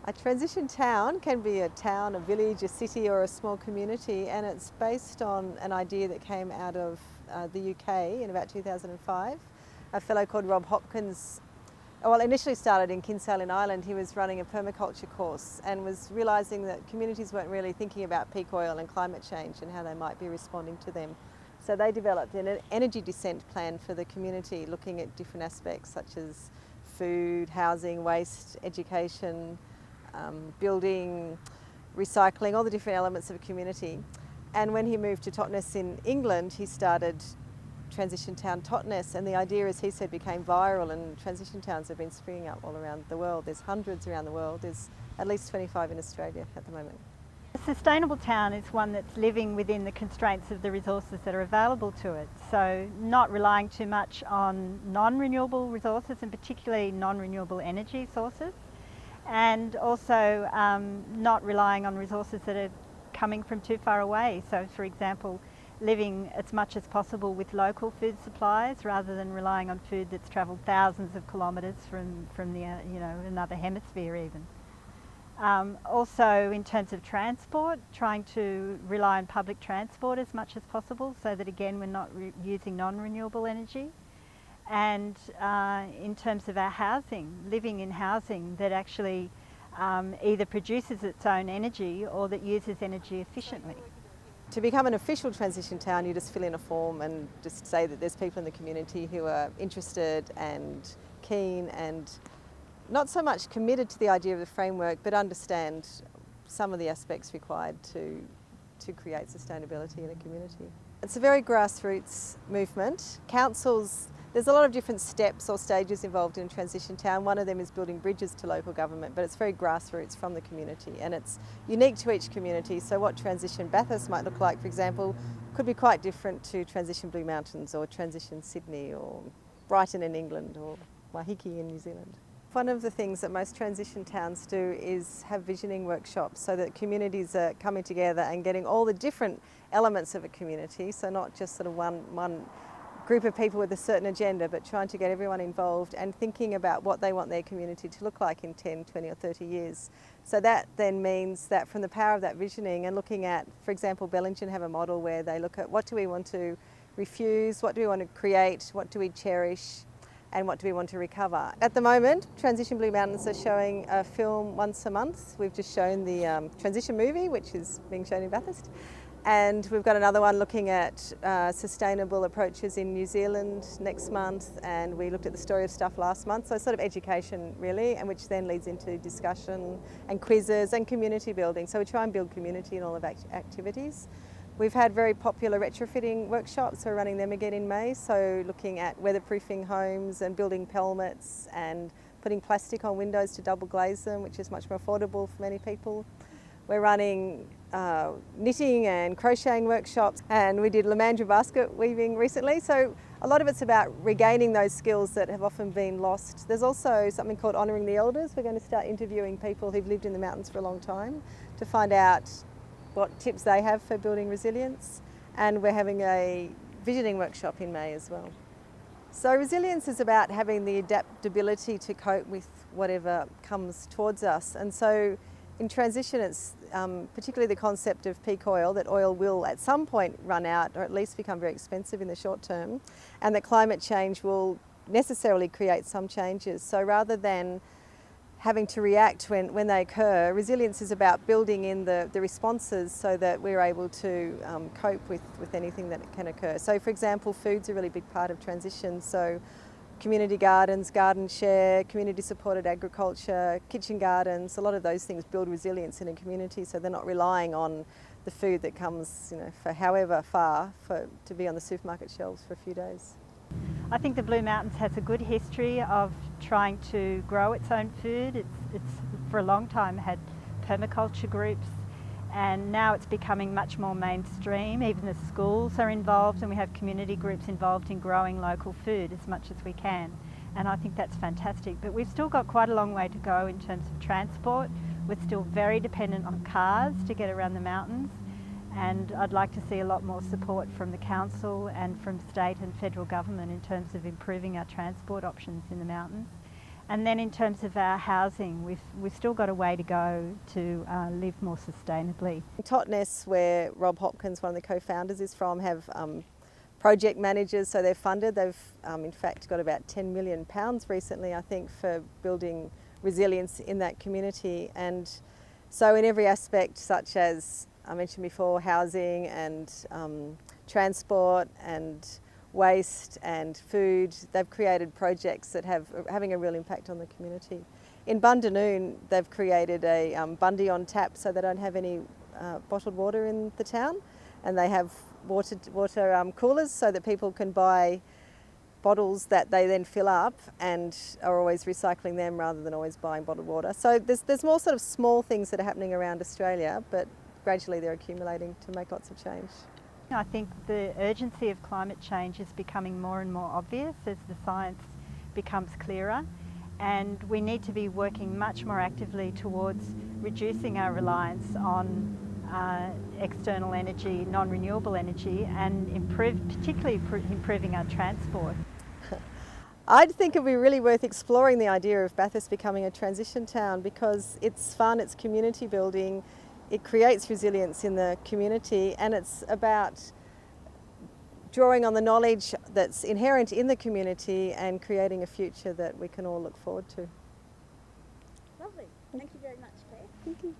A transition town can be a town, a village, a city or a small community, and it's based on an idea that came out of the UK in about 2005. A fellow called Rob Hopkins, well, initially started in Kinsale in Ireland. He was running a permaculture course and was realising that communities weren't really thinking about peak oil and climate change and how they might be responding to them. So they developed an energy descent plan for the community, looking at different aspects such as food, housing, waste, education, building, recycling, all the different elements of a community. And when he moved to Totnes in England, he started Transition Town Totnes, and the idea, as he said, became viral, and transition towns have been springing up all around the world. There's hundreds around the world. There's at least 25 in Australia at the moment. A sustainable town is one that's living within the constraints of the resources that are available to it. So not relying too much on non-renewable resources, and particularly non-renewable energy sources, and also not relying on resources that are coming from too far away. So for example, living as much as possible with local food supplies rather than relying on food that's travelled thousands of kilometres from the another hemisphere even. Also in terms of transport, trying to rely on public transport as much as possible so that again we're not using non-renewable energy. And in terms of our housing, living in housing that actually either produces its own energy or that uses energy efficiently. To become an official transition town, you just fill in a form and just say that there's people in the community who are interested and keen and not so much committed to the idea of the framework, but understand some of the aspects required to create sustainability in a community. It's a very grassroots movement. Councils, there's a lot of different steps or stages involved in a transition town. One of them is building bridges to local government, but it's very grassroots from the community, and it's unique to each community. So what transition Bathurst might look like, for example, could be quite different to transition Blue Mountains or transition Sydney or Brighton in England or Waiheke in New Zealand. One of the things that most transition towns do is have visioning workshops so that communities are coming together and getting all the different elements of a community, so not just sort of one group of people with a certain agenda, but trying to get everyone involved and thinking about what they want their community to look like in 10, 20 or 30 years. So that then means that from the power of that visioning and looking at, for example, Bellingen have a model where they look at what do we want to refuse, what do we want to create, what do we cherish, and what do we want to recover. At the moment, Transition Blue Mountains are showing a film once a month. We've just shown the Transition movie, which is being shown in Bathurst. And we've got another one looking at sustainable approaches in New Zealand next month, and we looked at the Story of Stuff last month, so sort of education really, and which then leads into discussion and quizzes and community building. So we try and build community in all of our activities. We've had very popular retrofitting workshops, so we're running them again in May, so looking at weatherproofing homes and building pelmets and putting plastic on windows to double glaze them, which is much more affordable for many people. We're running knitting and crocheting workshops, and we did Lamandra basket weaving recently, so a lot of it's about regaining those skills that have often been lost. There's also something called Honouring the Elders. We're going to start interviewing people who've lived in the mountains for a long time to find out what tips they have for building resilience, and we're having a visioning workshop in May as well. So resilience is about having the adaptability to cope with whatever comes towards us, and so in transition it's particularly the concept of peak oil, that oil will at some point run out or at least become very expensive in the short term, and that climate change will necessarily create some changes. So rather than having to react when they occur, resilience is about building in the responses so that we're able to cope with anything that can occur. So for example, food's a really big part of transition, so community gardens, garden share, community supported agriculture, kitchen gardens, a lot of those things build resilience in a community, so they're not relying on the food that comes, for however far to be on the supermarket shelves for a few days. I think the Blue Mountains has a good history of trying to grow its own food. It's for a long time had permaculture groups, and now it's becoming much more mainstream. Even the schools are involved, and we have community groups involved in growing local food as much as we can. And I think that's fantastic. But we've still got quite a long way to go in terms of transport. We're still very dependent on cars to get around the mountains. And I'd like to see a lot more support from the council and from state and federal government in terms of improving our transport options in the mountains. And then in terms of our housing, we've still got a way to go to live more sustainably. Totnes, where Rob Hopkins, one of the co-founders, is from, have project managers, so they're funded. They've in fact got about £10 million recently, I think, for building resilience in that community. And so in every aspect, such as I mentioned before, housing and transport and waste and food, they've created projects that having a real impact on the community. In Bundanoon, they've created a Bundy on tap, so they don't have any bottled water in the town, and they have water coolers so that people can buy bottles that they then fill up and are always recycling them rather than always buying bottled water. So there's more sort of small things that are happening around Australia, but gradually they're accumulating to make lots of change. I think the urgency of climate change is becoming more and more obvious as the science becomes clearer, and we need to be working much more actively towards reducing our reliance on external energy, non-renewable energy, and particularly improving our transport. I think it would be really worth exploring the idea of Bathurst becoming a transition town, because it's fun, it's community building, it creates resilience in the community, and it's about drawing on the knowledge that's inherent in the community and creating a future that we can all look forward to. Lovely. Thank you very much, Claire. Thank you.